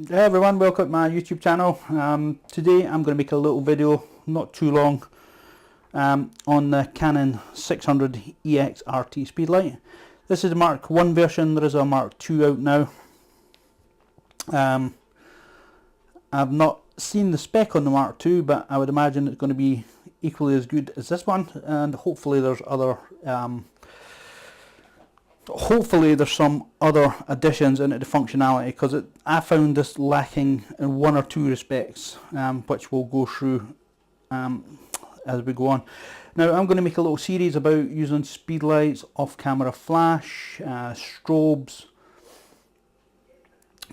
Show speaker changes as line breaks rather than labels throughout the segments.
Hey everyone, welcome to my YouTube channel. Today I'm going to make a little video, not too long, on the Canon 600EX RT Speedlight. This is the Mark 1 version, there is a Mark 2 out now. I've not seen the spec on the Mark 2, but I would imagine it's going to be equally as good as this one, and hopefully there's some other additions into the functionality, because I found this lacking in one or two respects, which we'll go through as we go on. Now I'm going to make a little series about using speedlights, off-camera flash, strobes,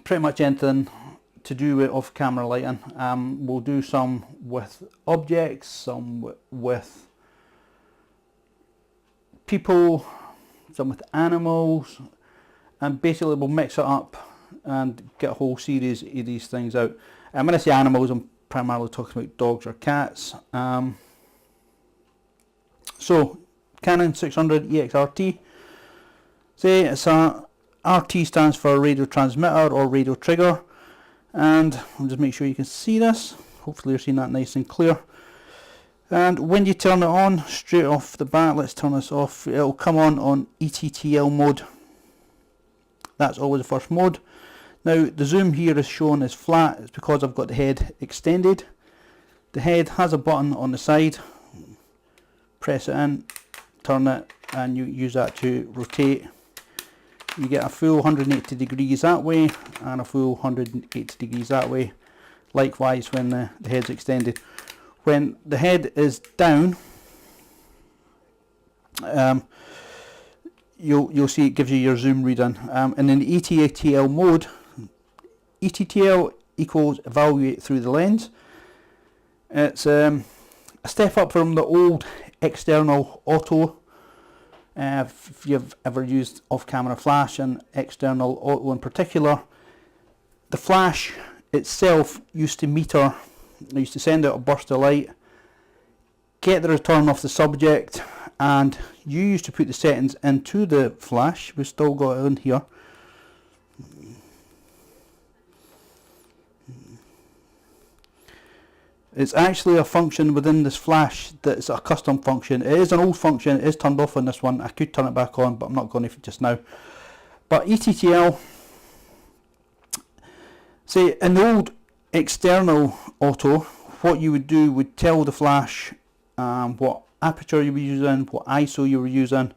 pretty much anything to do with off-camera lighting. We'll do some with objects, some with people, some with animals, and basically we'll mix it up and get a whole series of these things out. And when I say animals, I'm primarily talking about dogs or cats. So Canon 600EX RT. Say it's a RT stands for radio transmitter or radio trigger, and I'll just make sure you can see this. Hopefully you're seeing that nice and clear. And when you turn it on, straight off the bat, let's turn this off, it'll come on ETTL mode. That's always the first mode. Now the zoom here is shown as flat, it's because I've got the head extended. The head has a button on the side, press it in, turn it, and you use that to rotate. You get a full 180 degrees that way and a full 180 degrees that way. Likewise when the head's extended. When the head is down, you'll see it gives you your zoom reading. And in the ETTL mode, ETTL equals evaluate through the lens. It's a step up from the old external auto. If you've ever used off-camera flash and external auto in particular, the flash itself used to meter. I used to send out a burst of light, get the return off the subject, and you used to put the settings into the flash. We've still got it in here. It's actually a function within this flash that's a custom function. It is an old function, it is turned off on this one. I could turn it back on, but I'm not going to just now. But ETTL, say in the old external auto, what you would do would tell the flash what aperture you were using, what ISO you were using,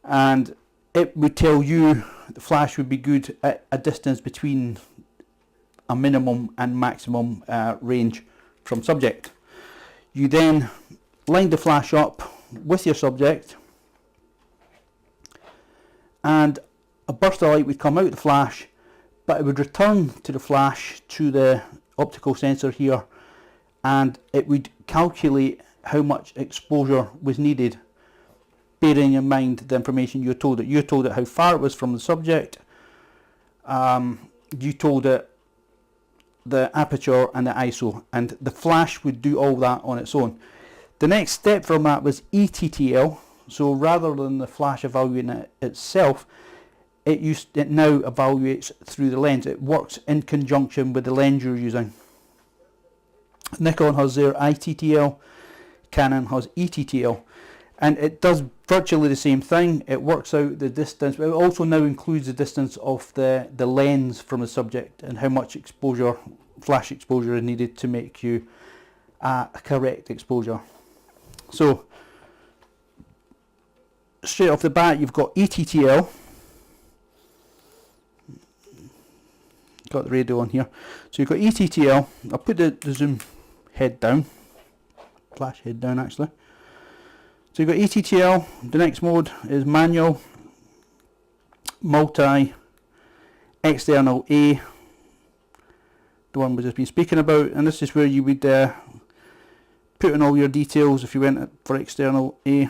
and it would tell you the flash would be good at a distance between a minimum and maximum range from subject. You then line the flash up with your subject, and a burst of light would come out of the flash, but it would return to the flash to the optical sensor here, and it would calculate how much exposure was needed, bearing in mind the information you told it. You told it how far it was from the subject, you told it the aperture and the ISO, and the flash would do all that on its own. The next step from that was ETTL, so rather than the flash evaluating it itself, it now evaluates through the lens. It works in conjunction with the lens you're using. Nikon has their ITTL, Canon has ETTL, and it does virtually the same thing. It works out the distance, but it also now includes the distance of the lens from the subject and how much exposure, flash exposure is needed to make you a correct exposure. So straight off the bat you've got ETTL. Got the radio on here, so you've got ETTL. I'll put the zoom head down, flash head down actually. So you've got ETTL. The next mode is manual, multi, external A, the one we've just been speaking about, and this is where you would put in all your details if you went for external A.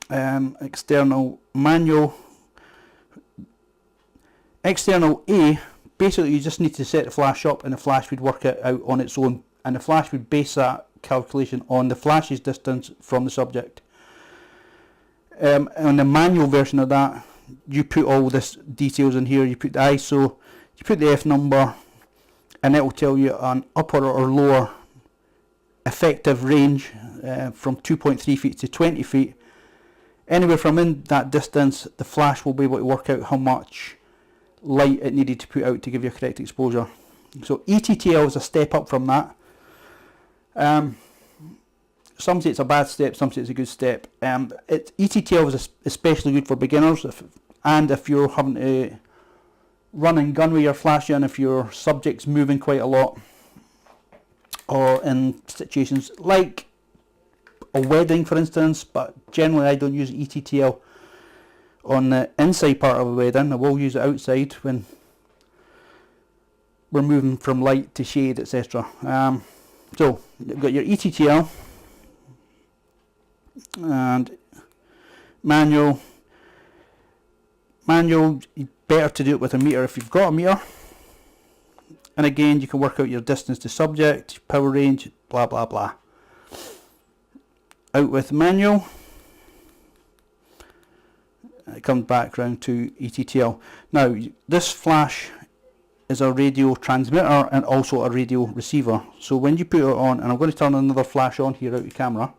External manual. External A, basically you just need to set the flash up and the flash would work it out on its own, and the flash would base that calculation on the flash's distance from the subject. On the manual version of that, you put all this details in here. You put the ISO, you put the F number, and it will tell you an upper or lower effective range from 2.3 feet to 20 feet. Anywhere from in that distance, the flash will be able to work out how much light it needed to put out to give you a correct exposure. So ETTL is a step up from that. Some say it's a bad step, some say it's a good step. ETTL is especially good for beginners, if you're having to run and gun with your flash and if your subject's moving quite a lot, or in situations like a wedding for instance. But generally I don't use ETTL on the inside part of a wedding. I will use it outside when we're moving from light to shade, etc. So you've got your ETTL and manual. Better to do it with a meter if you've got a meter, and again you can work out your distance to subject, power range, blah blah blah. Out with manual, it comes back round to ETTL. Now this flash is a radio transmitter and also a radio receiver, so when you put it on, and I'm going to turn another flash on here out of camera.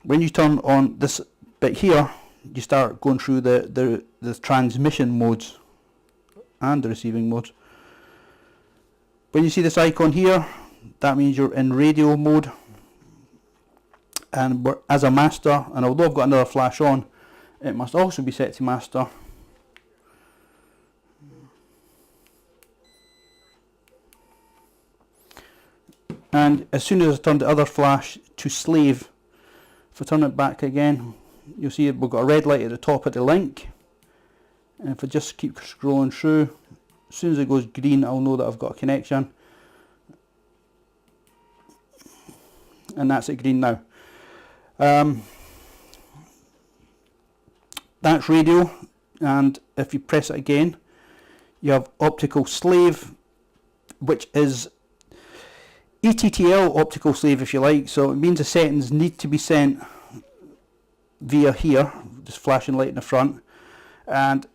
When you turn on this bit here, you start going through the transmission modes and the receiving modes. When you see this icon here, that means you're in radio mode, and as a master, and although I've got another flash on, it must also be set to master. And as soon as I turn the other flash to slave, if I turn it back again, you'll see we've got a red light at the top of the link, and if I just keep scrolling through, as soon as it goes green I'll know that I've got a connection, and that's at green now. That's radio, and if you press it again you have optical slave, which is ETTL optical slave if you like. So it means the settings need to be sent via here, just flashing light in the front, and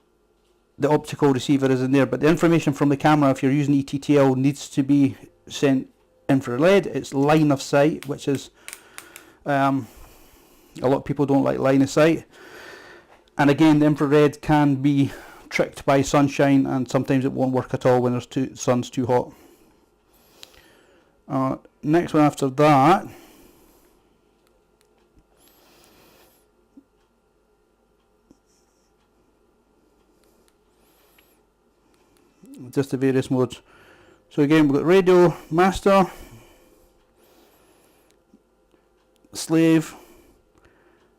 the optical receiver is in there, but the information from the camera, if you're using ETTL, needs to be sent infrared. It's line of sight, which is a lot of people don't like line of sight, and again the infrared can be tricked by sunshine, and sometimes it won't work at all when the sun's too hot. Next one after that, just the various modes. So again we've got radio, master, slave,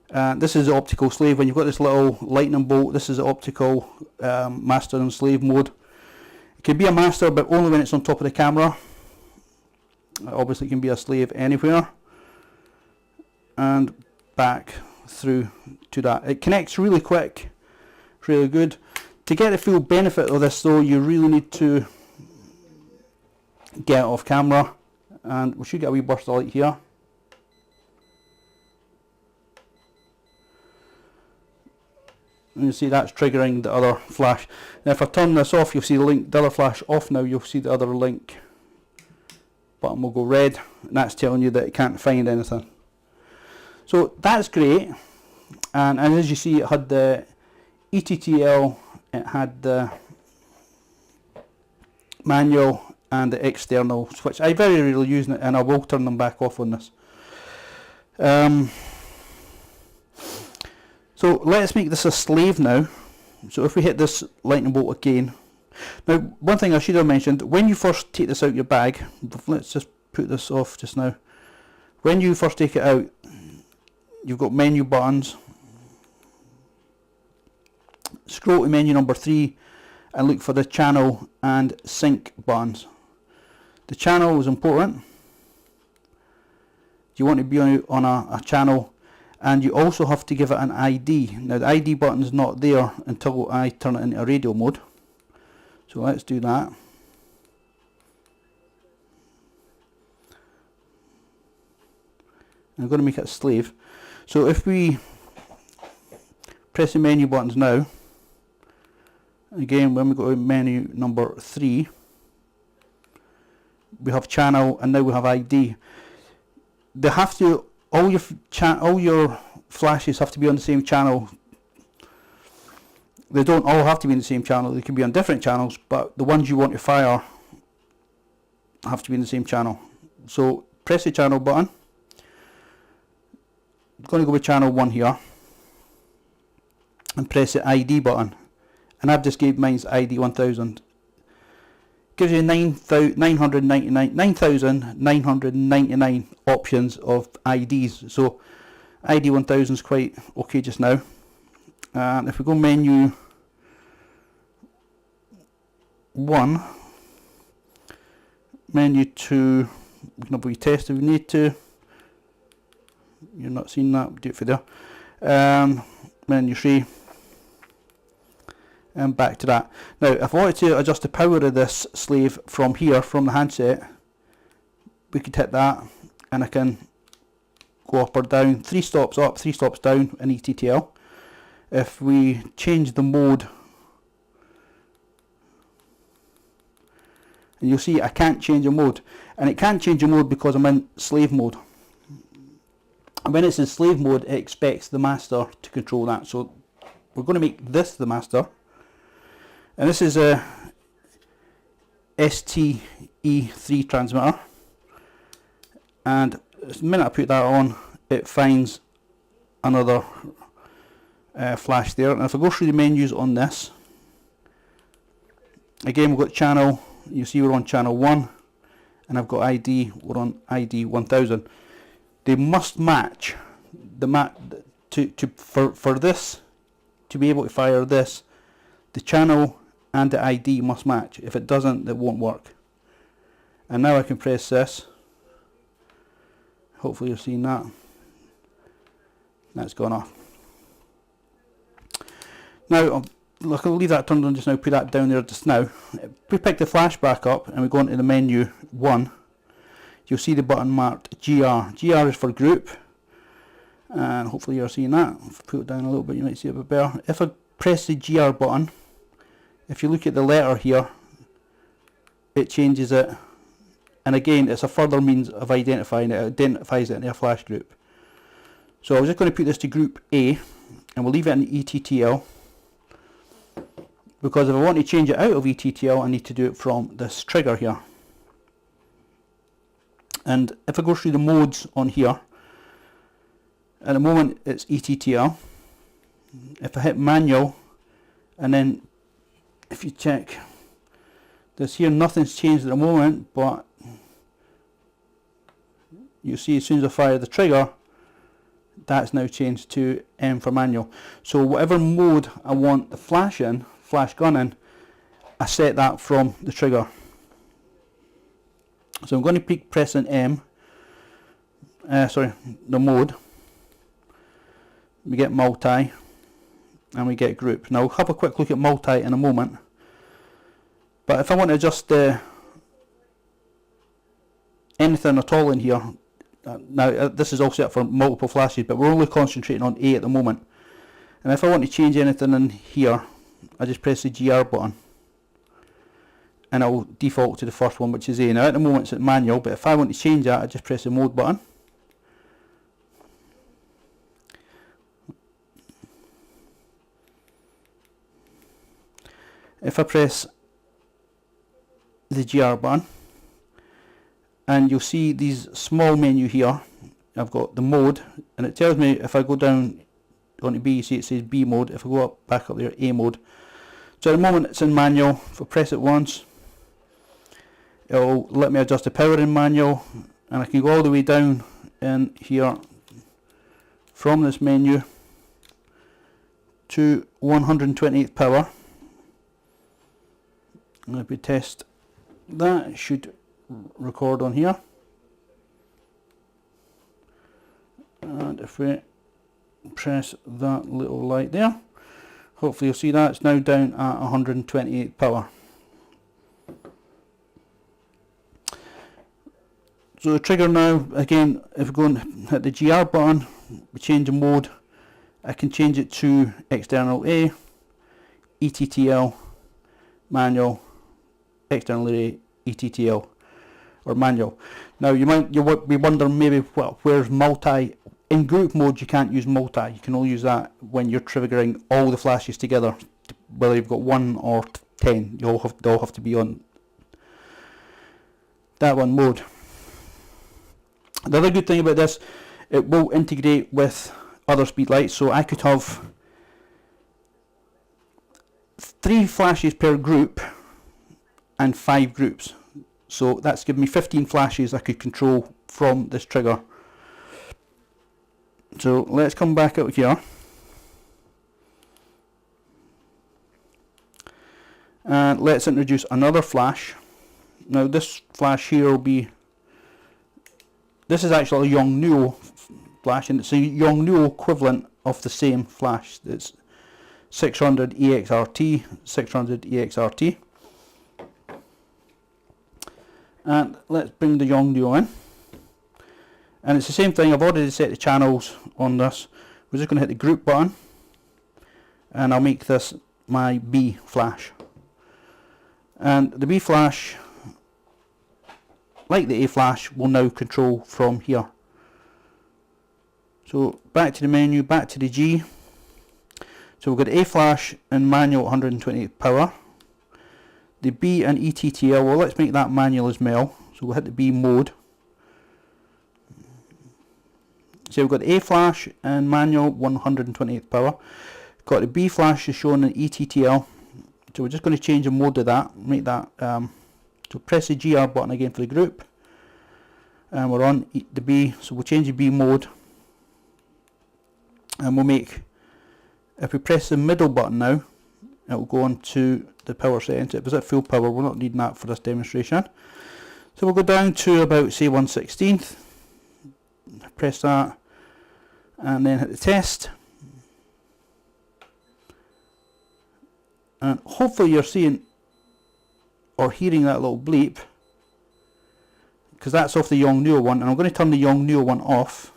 and this is the optical slave. When you've got this little lightning bolt, this is the optical master and slave mode. It can be a master but only when it's on top of the camera. Obviously it can be a slave anywhere, and back through to that. It connects really quick, really good. To get the full benefit of this though, you really need to get it off camera, and we should get a wee burst of light here. And you see that's triggering the other flash. Now if I turn this off, you'll see the other flash off now, you'll see the other link button will go red, and that's telling you that it can't find anything. So that's great, and as you see it had the ETTL, it had the manual and the external switch. I very rarely use it, and I will turn them back off on this. So let's make this a slave now. So if we hit this lightning bolt again. Now one thing I should have mentioned, when you first take this out your bag, let's just put this off just now. When you first take it out, you've got menu buttons. Scroll to menu number 3 and look for the channel and sync buttons. The channel is important. You want to be on a channel, and you also have to give it an ID. Now the ID button is not there until I turn it into a radio mode. So let's do that. I'm going to make it a slave. So if we press the menu buttons now, again when we go to menu number 3, we have channel and now we have ID. They have to, all your flashes have to be on the same channel. They don't all have to be in the same channel, they can be on different channels, but the ones you want to fire have to be in the same channel. So press the channel button. I'm going to go with channel 1 here and press the ID button, and I've just gave mine's ID 1000. Gives you 9,999 options of IDs, so ID 1000 is quite okay just now. And if we go menu 1, menu 2, we can have a test if we need to. You're not seeing that, we'll do it for there. Menu 3, and back to that. Now if I wanted to adjust the power of this slave from here, from the handset, we could hit that and I can go up or down, 3 stops up, 3 stops down in ETTL. If we change the mode, and you'll see I can't change a mode, and it can't change a mode because I'm in slave mode. And when it's in slave mode, it expects the master to control that. So we're going to make this the master, and this is a ST-E3 transmitter, and the minute I put that on, it finds another flash there. And if I go through the menus on this, again we've got channel, you see we're on channel 1, and I've got ID, we're on ID 1000. They must match the for this to be able to fire this, the channel and the ID must match. If it doesn't, it won't work. And now I can press this. Hopefully you're seeing that. That's gone off. Now look, I'll leave that turned on just now, put that down there just now. If we pick the flash back up and we go into the menu 1, you'll see the button marked GR. GR is for group, and hopefully you're seeing that. If I put it down a little bit, you might see it a bit better. If I press the GR button, if you look at the letter here, it changes it, and again it's a further means of identifying it. It identifies it in a flash group. So I'm just going to put this to group A, and we'll leave it in ETTL, because if I want to change it out of ETTL, I need to do it from this trigger here. And if I go through the modes on here, at the moment it's ETTL. If I hit manual, and then if you check this here, nothing's changed at the moment, but you see as soon as I fire the trigger, that's now changed to M for manual. So whatever mode I want the flash in, flash gun in, I set that from the trigger. So I'm going to keep pressing M, the mode. We get multi, and we get group. Now we'll have a quick look at multi in a moment. But if I want to adjust anything at all in here, now this is all set for multiple flashes, but we're only concentrating on A at the moment. And if I want to change anything in here, I just press the GR button, and it will default to the first one, which is A. Now at the moment it's at manual, but if I want to change that, I just press the mode button. If I press the GR button, and you'll see these small menu here, I've got the mode, and it tells me if I go down onto B, you see it says B mode. If I go up, back up there, A mode. So at the moment it's in manual. If I press it once, it'll let me adjust the power in manual, and I can go all the way down in here from this menu to 128th power. And if we test that, it should record on here. And if we press that little light there, hopefully you'll see that it's now down at 128 power. So the trigger now, again, if we go and hit the GR button, we change the mode, I can change it to external A, ETTL, manual, external A, ETTL, or manual. Now you might be wondering maybe, well, where's multi? In group mode you can't use multi, you can only use that when you're triggering all the flashes together, whether you've got 1 or 10, they all have to be on that one mode. The other good thing about this, it will integrate with other Speedlights, so I could have 3 flashes per group and 5 groups, so that's given me 15 flashes I could control from this trigger. So let's come back out here and let's introduce another flash. Now this flash here will be, this is actually a Yongnuo flash, and it's a Yongnuo equivalent of the same flash. It's 600 EXRT, 600 EXRT. And let's bring the Yongnuo in. And it's the same thing, I've already set the channels on this. We're just going to hit the group button, and I'll make this my B flash. And the B flash, like the A flash, will now control from here. So back to the menu, back to the G. So we've got A flash and manual 128 power. The B and ETTL, well, let's make that manual as well. So we'll hit the B mode. So we've got the A flash and manual 128 power. Got the B flash is shown in ETTL. So we're just going to change the mode of that, make that, so press the GR button again for the group. And we're on the B, so we'll change the B mode. And we'll make, if we press the middle button now, it will go on to the power settings. It was at full power, we're not needing that for this demonstration. So we'll go down to about, say, 1/16. Press that, and then hit the test. And hopefully you're seeing or hearing that little bleep, because that's off the Yongnuo one, and I'm going to turn the Yongnuo one off.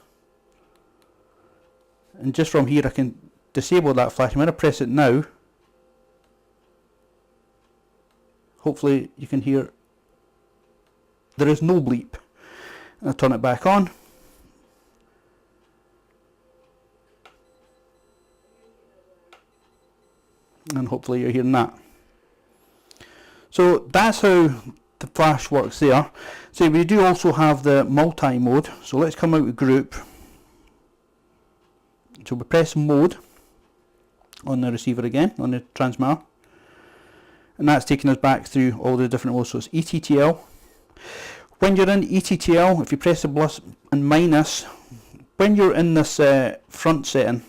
And just from here I can disable that flash. I'm going to press it now. Hopefully you can hear there is no bleep. And I'll turn it back on. And hopefully you're hearing that. So that's how the flash works there. So we do also have the multi mode. So let's come out of group. So we press mode on the receiver again, on the transmitter, and that's taking us back through all the different modes. So it's ETTL. When you're in ETTL, if you press the plus and minus, when you're in this front setting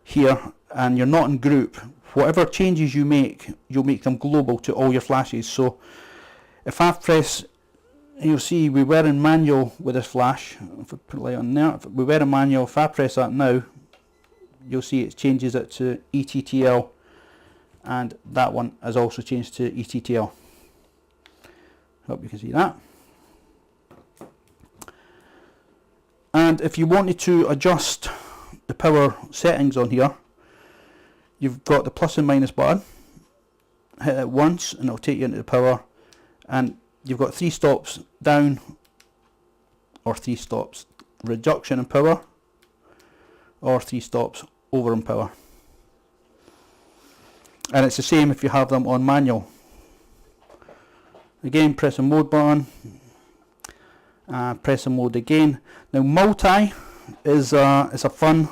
here and you're not in group, whatever changes you make, you'll make them global to all your flashes. So if I press, you'll see we were in manual with this flash. If I put light on there, if we were in manual, if I press that now, you'll see it changes it to ETTL, and that one has also changed to ETTL. Hope you can see that. And if you wanted to adjust the power settings on here, you've got the plus and minus button. Hit it once and it'll take you into the power, and you've got 3 stops down or 3 stops reduction in power, or 3 stops over in power. And it's the same if you have them on manual. Again, press the mode button, press the mode again. Now multi is a fun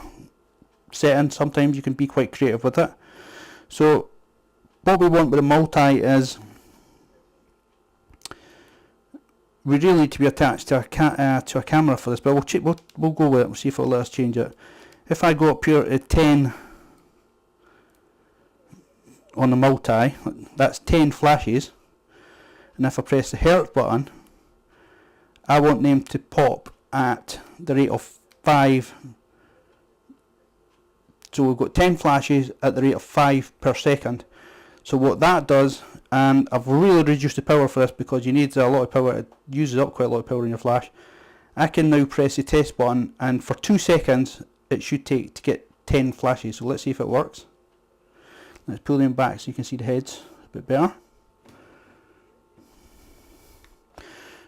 setting. Sometimes you can be quite creative with it. So what we want with the multi is we really need to be attached to a camera for this, but we'll go with it. We'll see if it'll let us change it. If I go up here at 10 on the multi, that's 10 flashes, and if I press the hertz button, I want them to pop at the rate of 5. So we've got 10 flashes at the rate of 5 per second. So what that does, and I've really reduced the power for this because you need a lot of power, it uses up quite a lot of power in your flash. I can now press the test button, and for 2 seconds it should take to get 10 flashes. So let's see if it works. Let's pull them back so you can see the heads a bit better.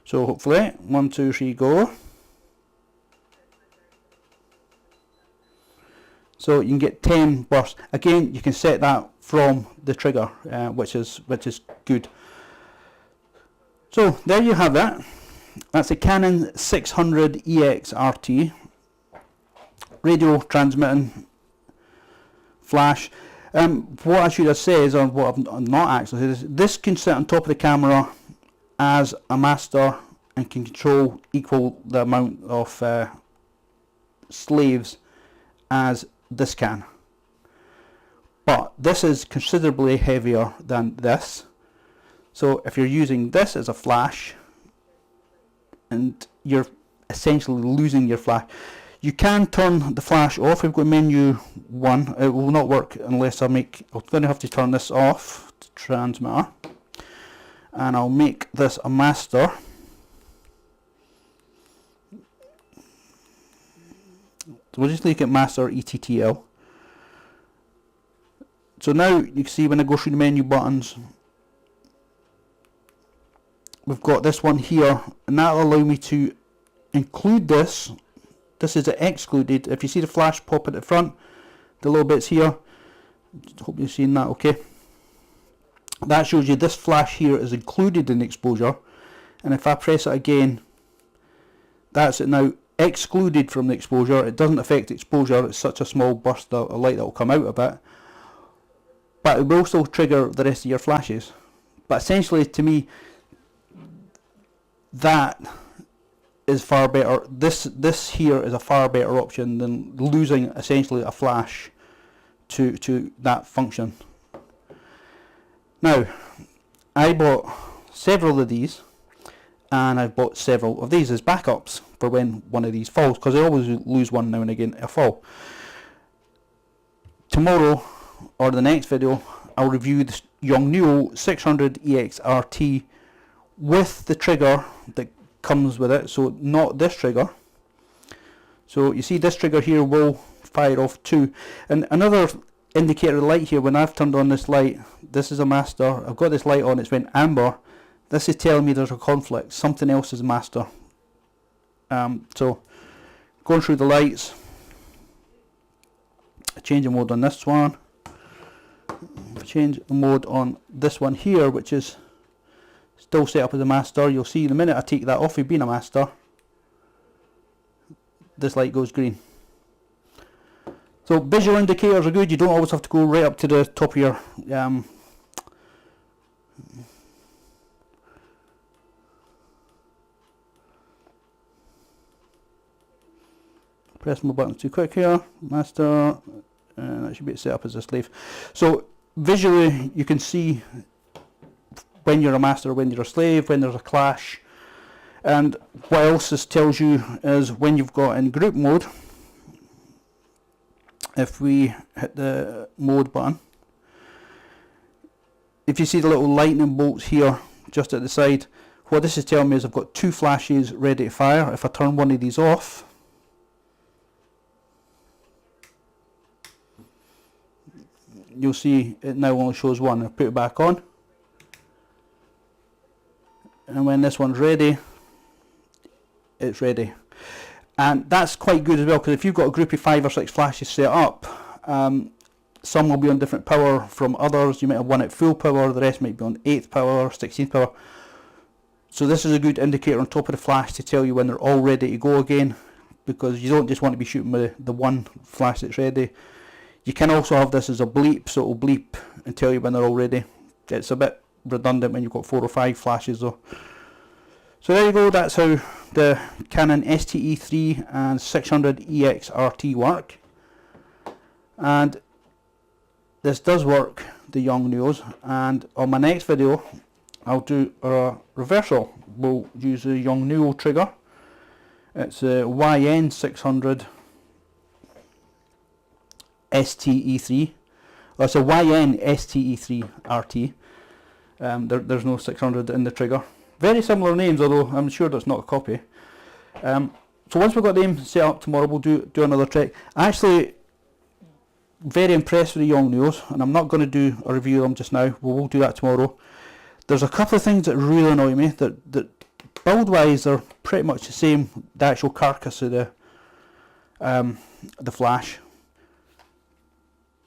So hopefully, 1, 2, 3, go. So you can get 10 bursts. Again, you can set that from the trigger, which is good. So there you have it. That's a Canon 600EX RT radio transmitting flash. What I should have said, or what I've not actually said, is this can sit on top of the camera as a master and can control equal the amount of slaves as this can. But this is considerably heavier than this. So if you're using this as a flash, and you're essentially losing your flash, you can turn the flash off. We've got menu 1. It will not work unless I'm going to have to turn this off, the transmitter, and I'll make this a master. So we'll just make it master ETTL. So now you can see when I go through the menu buttons, we've got this one here, and that'll allow me to include this. This is excluded. If you see the flash pop at the front, the little bits here, hope you're seeing that okay. That shows you this flash here is included in exposure, and if I press it again, that's it now excluded from the exposure. It doesn't affect exposure, it's such a small burst of light that will come out of it, but it will still trigger the rest of your flashes. But essentially, to me, that is far better. This here is a far better option than losing essentially a flash to that function. Now, I bought several of these, and I've bought several of these as backups for when one of these falls, because I always lose one now and again a fall. Tomorrow, or the next video, I'll review the Yongnuo 600EX RT with the trigger that comes with it, so not this trigger. So you see this trigger here will fire off 2. And another indicator light here, when I've turned on this light, this is a master, I've got this light on, it's went amber. This is telling me there's a conflict, something else is master. So going through the lights, change the mode on this one, change the mode on this one here, which is still set up as a master. You'll see the minute I take that off of being a master, this light goes green. So visual indicators are good. You don't always have to go right up to the top of your press my buttons too quick here, master, and that should be set up as a slave. So visually you can see when you're a master, when you're a slave, when there's a clash. And what else this tells you is when you've got in group mode, if we hit the mode button, if you see the little lightning bolts here just at the side, what this is telling me is I've got 2 flashes ready to fire. If I turn one of these off, you'll see it now only shows 1. I'll put it back on, and when this one's ready, it's ready. And that's quite good as well, because if you've got a group of 5 or 6 flashes set up, some will be on different power from others. You might have one at full power, the rest might be on 8th power, 16th power. So this is a good indicator on top of the flash to tell you when they're all ready to go again, because you don't just want to be shooting with the one flash that's ready. You can also have this as a bleep, so it will bleep and tell you when they're all ready. It's a bit redundant when you've got 4 or 5 flashes though. So there you go, that's how the Canon ST-E3 and 600EX RT work. And this does work, the Yongnuos, and on my next video I'll do a reversal. We'll use the Yongnuo trigger. It's a YN600 ST-E3. Well, it's a YN ST-E3 RT. There's no 600 in the trigger. Very similar names, although I'm sure that's not a copy. So once we've got them set up tomorrow, we'll do another check. Actually, very impressed with the Yongnuos, and I'm not going to do a review of them just now. We will do that tomorrow. There's a couple of things that really annoy me. That build wise they're pretty much the same. The actual carcass of the flash.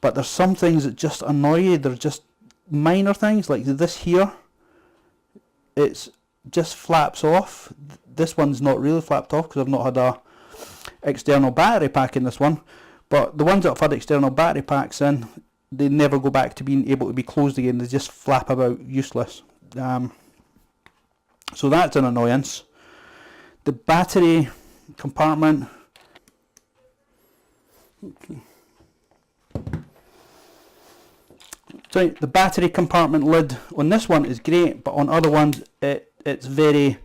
But there's some things that just annoy you. They're just minor things, like this here. It's just flaps off. This one's not really flapped off because I've not had a external battery pack in this one. But the ones that have had external battery packs in, they never go back to being able to be closed again. They just flap about useless. So that's an annoyance. The battery compartment. Okay. So the battery compartment lid on this one is great, but on other ones it's very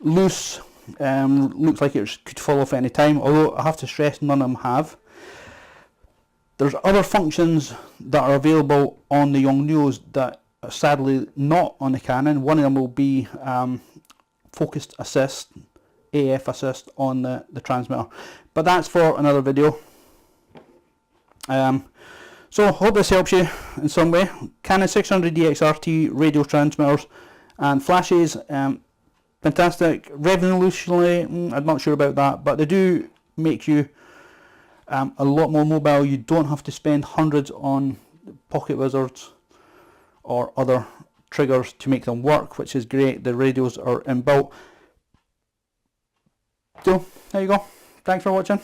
loose. Looks like it could fall off any time, although I have to stress none of them have. There's other functions that are available on the Yongnuos that are sadly not on the Canon. One of them will be focused assist, AF assist on the transmitter, but that's for another video. So hope this helps you in some way. Canon 600 XRT radio transmitters and flashes, fantastic. Revolutionary, I'm not sure about that, but they do make you a lot more mobile. You don't have to spend hundreds on pocket wizards or other triggers to make them work, which is great. The radios are inbuilt. So there you go. Thanks for watching.